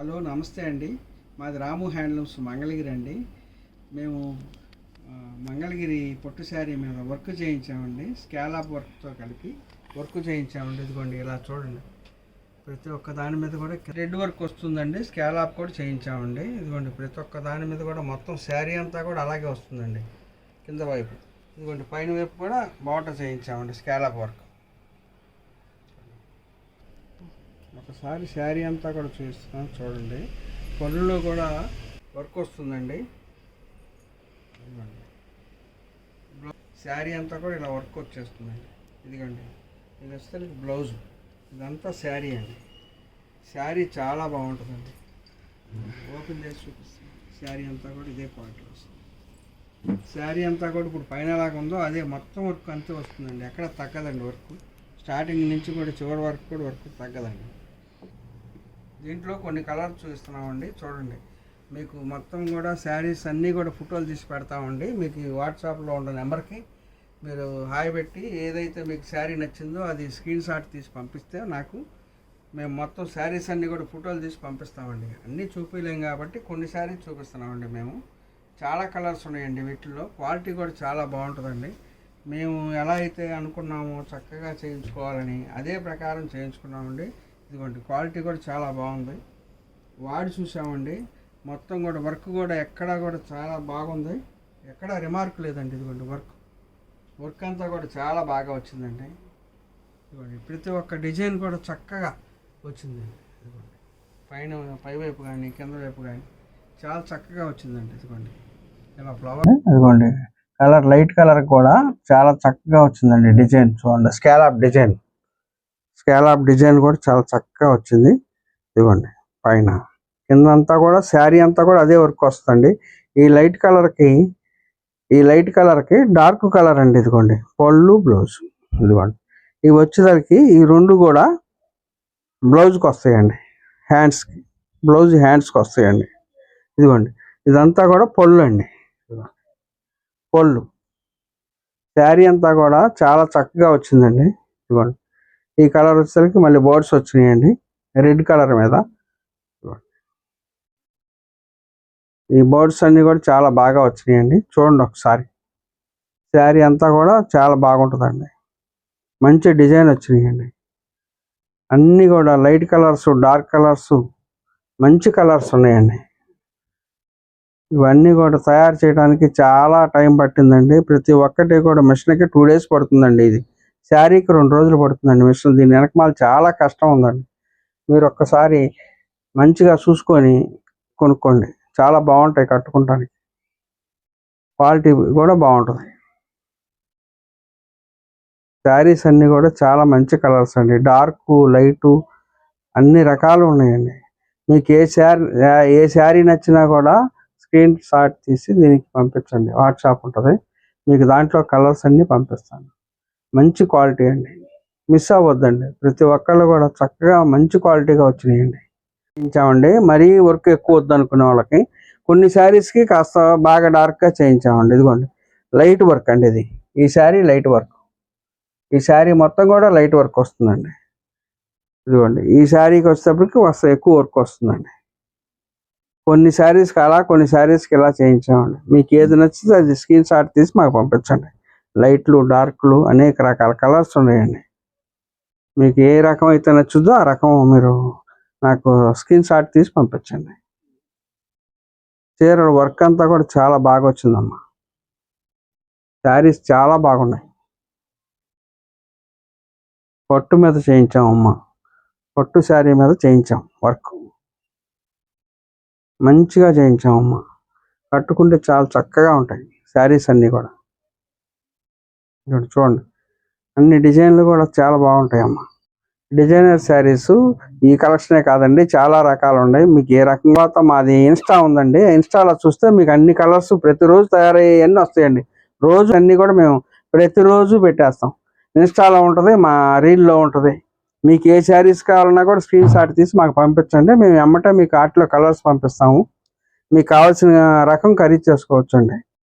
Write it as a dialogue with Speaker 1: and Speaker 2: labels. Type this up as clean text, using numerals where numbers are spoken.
Speaker 1: Hello నమస్తే అండి. మాది రాము హ్యాండ్లూమ్స్ మంగళగిరి అండి. మేము మంగళగిరి పొట్టు శారీ మీద వర్క్ చేయించామండి. స్కాలప్ వర్క్తో కలిపి వర్క్ చేయించామండి. ఇదిగోండి ఇలా చూడండి, ప్రతి ఒక్క దాని మీద కూడా థ్రెడ్ వర్క్ వస్తుందండి. స్కాలప్ కూడా చేయించామండి. ఇదిగోండి ప్రతి ఒక్క దాని మీద కూడా మొత్తం శారీ అంతా కూడా అలాగే వస్తుందండి. కింద వైపు ఇదిగోండి, పైన వైపు కూడా బార్డర్ చేయించామండి స్కాలప్ వర్క్. ఒకసారి శారీ అంతా కూడా చూస్తాను చూడండి. పళ్ళులో కూడా వర్క్ వస్తుందండి. శారీ అంతా కూడా ఇలా వర్క్ వచ్చేస్తుందండి. ఇదిగోండి, ఇది వస్తే బ్లౌజ్, ఇదంతా శారీ అండి. శారీ చాలా బాగుంటుందండి. ఓపెన్ చేసి చూపిస్తాను. శారీ అంతా కూడా ఇదే క్వాలిటీ వస్తుంది. శారీ అంతా కూడా ఇప్పుడు పైన ఎలాగ ఉందో అదే మొత్తం వర్క్ అంతే వస్తుందండి. ఎక్కడ తగ్గదండి వర్క్. స్టార్టింగ్ నుంచి కూడా చివరి వరకు కూడా వర్క్ తగ్గదండి. దీంట్లో కొన్ని కలర్స్ చూపిస్తున్నామండి. చూడండి, మీకు మొత్తం కూడా శారీస్ అన్నీ కూడా ఫోటోలు తీసి పెడతామండి. మీకు వాట్సాప్లో ఉన్న నెంబర్కి మీరు హాయ్ పెట్టి ఏదైతే మీకు శారీ నచ్చిందో అది స్క్రీన్ షాట్ తీసి పంపిస్తే నాకు మేము మొత్తం శారీస్ అన్నీ కూడా ఫోటోలు తీసి పంపిస్తామండి. అన్నీ చూపించలేం కాబట్టి కొన్ని శారీస్ చూపిస్తున్నామండి. మేము చాలా కలర్స్ ఉన్నాయండి. వీటిల్లో క్వాలిటీ కూడా చాలా బాగుంటుందండి. మేము ఎలా అయితే అనుకున్నామో చక్కగా చేయించుకోవాలని అదే ప్రకారం చేయించుకున్నామండి. ఇదిగోండి, క్వాలిటీ కూడా చాలా బాగుంది. వాడి చూసామండి. మొత్తం కూడా వర్క్ కూడా ఎక్కడా కూడా చాలా బాగుంది. ఎక్కడా రిమార్క్ లేదండి. ఇదిగోండి వర్క్ అంతా కూడా చాలా బాగా వచ్చిందండి. ఇదిగోండి ప్రతి ఒక్క డిజైన్ కూడా చక్కగా వచ్చిందండి. ఇదిగోండి పైవైపు కానీ కింద వైపు కానీ చాలా చక్కగా వచ్చిందండి. ఇదిగోండి ఇలా ఫ్లవర్, ఇదిగోండి కలర్ లైట్ కలర్ కూడా చాలా చక్కగా వచ్చిందండి. డిజైన్ చూడండి, స్కాలప్ డిజైన్ కూడా చాలా చక్కగా వచ్చింది. ఇదిగోండి పైన కింద అంతా కూడా శారీ అంతా కూడా అదే వర్క్ వస్తుందండి. ఈ లైట్ కలర్కి డార్క్ కలర్ అండి. ఇదిగోండి పళ్ళు బ్లౌజ్. ఇదిగోండి ఇవి వచ్చేసరికి ఈ రెండు కూడా బ్లౌజ్కి వస్తాయండి. హ్యాండ్స్కి వస్తాయండి. ఇదిగోండి ఇదంతా కూడా పళ్ళు అండి. పళ్ళు శారీ అంతా కూడా చాలా చక్కగా వచ్చిందండి. ఇదిగోండి ఈ కలర్ వచ్చేసరికి మళ్ళీ బోర్డ్స్ వచ్చినాయండి రెడ్ కలర్ మీద. ఈ బోర్డ్స్ అన్నీ కూడా చాలా బాగా వచ్చినాయండి. చూడండి ఒకసారి, శారీ అంతా కూడా చాలా బాగుంటుందండి. మంచి డిజైన్ వచ్చినాయండి. అన్నీ కూడా లైట్ కలర్స్, డార్క్ కలర్స్, మంచి కలర్స్ ఉన్నాయండి. ఇవన్నీ కూడా తయారు చేయడానికి చాలా టైం పట్టిందండి. ప్రతి ఒక్కటి కూడా మిషన్కి 2 days పడుతుందండి. ఇది శారీకి 2 రోజులు పడుతుందండి మిషన్. దీని వెనకమాల చాలా కష్టం ఉందండి. మీరు ఒక్కసారి మంచిగా చూసుకొని కొనుక్కోండి. చాలా బాగుంటాయి కట్టుకుంటానికి. క్వాలిటీ కూడా బాగుంటుంది. శారీస్ అన్నీ కూడా చాలా మంచి కలర్స్ అండి. డార్క్, లైటు అన్ని రకాలు ఉన్నాయండి. మీకు ఏ శారీ నచ్చినా కూడా స్క్రీన్ షాట్ తీసి దీనికి పంపించండి. వాట్సాప్ ఉంటుంది, మీకు దాంట్లో కలర్స్ అన్నీ పంపిస్తాను. మంచి క్వాలిటీ అండి, మిస్ అవ్వద్దండి. ప్రతి ఒక్కళ్ళు కూడా చక్కగా మంచి క్వాలిటీగా వచ్చినాయండి. చేయించామండి. మరీ వర్క్ ఎక్కువ వద్దు అనుకునే వాళ్ళకి కొన్ని శారీస్కి కాస్త బాగా డార్క్గా చేయించామండి. ఇదిగోండి లైట్ వర్క్ అండి. ఈ శారీ లైట్ వర్క్. ఈ శారీ మొత్తం కూడా లైట్ వర్క్ వస్తుందండి. ఇదిగోండి ఈ శారీకి వచ్చేటప్పటికి ఎక్కువ వర్క్ వస్తుందండి. కొన్ని శారీస్కి అలా, కొన్ని శారీస్కి ఇలా చేయించామండి. మీకు ఏది నచ్చితే అది స్క్రీన్ షాట్ తీసి మాకు పంపించండి. లైట్లు, డార్క్లు అనేక రకాల కలర్స్ ఉన్నాయండి. మీకు ఏ రకం అయితే నచ్చుద్దో ఆ రకం మీరు నాకు స్క్రీన్ షాట్ తీసి పంపించండి. చీరల వర్క్ అంతా కూడా చాలా బాగా వచ్చిందమ్మా. శారీస్ చాలా బాగున్నాయి. పట్టు మీద చేయించామమ్మా. పట్టు శారీ మీద చేయించాం వర్క్. మంచిగా చేయించామమ్మా. కట్టుకుంటే చాలా చక్కగా ఉంటాయి శారీస్ అన్నీ కూడా. చూడండి అన్ని డిజైన్లు కూడా చాలా బాగుంటాయి అమ్మా. డిజైనర్ శారీస్ ఈ కలెక్షనే కాదండి, చాలా రకాలు ఉన్నాయి. మీకు ఏ రకంగా మాది ఇన్స్టా ఉందండి. ఇన్స్టాలో చూస్తే మీకు అన్ని కలర్స్ ప్రతిరోజు తయారయ్యేవన్నీ వస్తాయండి. రోజు అన్నీ కూడా మేము ప్రతిరోజు పెట్టేస్తాం. ఇన్స్టాలో ఉంటుంది, మా రీల్లో ఉంటుంది. మీకు ఏ శారీస్ కావాలన్నా కూడా స్క్రీన్ షాట్ తీసి మాకు పంపించండి. మేము ఎమ్మటే మీకు ఆర్ట్లో కలర్స్ పంపిస్తాము. మీకు కావాల్సిన రకం ఖరీదు చేసుకోవచ్చండి.